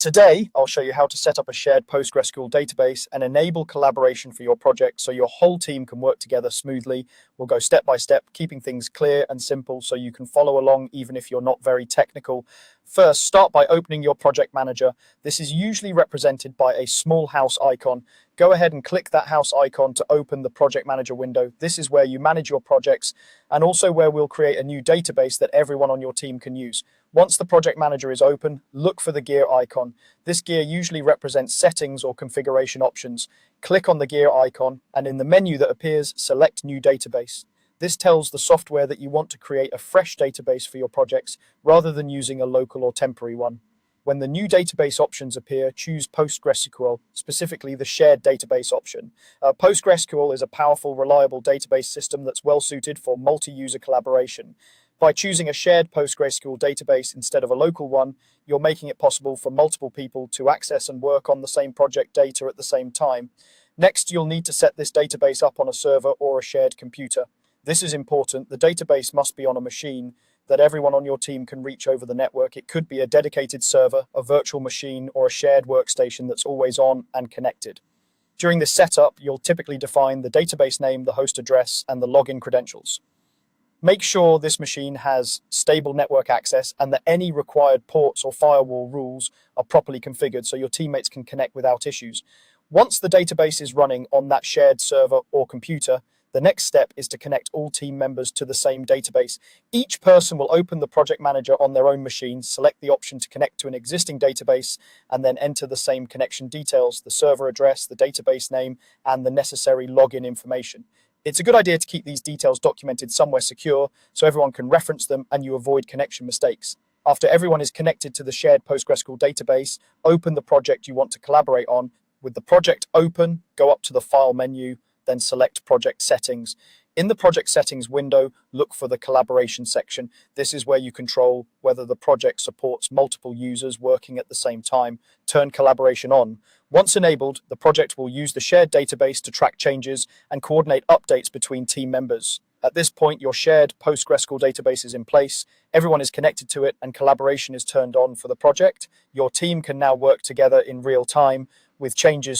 Today, I'll show you how to set up a shared PostgreSQL database and enable collaboration for your project so your whole team can work together smoothly. We'll go step by step, keeping things clear and simple so you can follow along even if you're not very technical. First, start by opening your project manager. This is usually represented by a small house icon. Go ahead and click that house icon to open the project manager window. This is where you manage your projects and also where we'll create a new database that everyone on your team can use. Once the project manager is open, look for the gear icon. This gear usually represents settings or configuration options. Click on the gear icon and in the menu that appears, select New Database. This tells the software that you want to create a fresh database for your projects rather than using a local or temporary one. When the new database options appear, choose PostgreSQL, specifically the shared database option. PostgreSQL is a powerful, reliable database system that's well suited for multi-user collaboration. By choosing a shared PostgreSQL database instead of a local one, you're making it possible for multiple people to access and work on the same project data at the same time. Next, you'll need to set this database up on a server or a shared computer. This is important. The database must be on a machine that everyone on your team can reach over the network. It could be a dedicated server, a virtual machine, or a shared workstation that's always on and connected. During this setup, you'll typically define the database name, the host address, and the login credentials. Make sure this machine has stable network access and that any required ports or firewall rules are properly configured so your teammates can connect without issues. Once the database is running on that shared server or computer, the next step is to connect all team members to the same database. Each person will open the project manager on their own machine, select the option to connect to an existing database, and then enter the same connection details, the server address, the database name, and the necessary login information. It's a good idea to keep these details documented somewhere secure so everyone can reference them and you avoid connection mistakes. After everyone is connected to the shared PostgreSQL database, open the project you want to collaborate on. With the project open, go up to the File menu, then select Project Settings. In the Project Settings window, look for the Collaboration section. This is where you control whether the project supports multiple users working at the same time. Turn collaboration on. Once enabled, the project will use the shared database to track changes and coordinate updates between team members. At this point, your shared PostgreSQL database is in place, everyone is connected to it, and collaboration is turned on for the project. Your team can now work together in real time with changes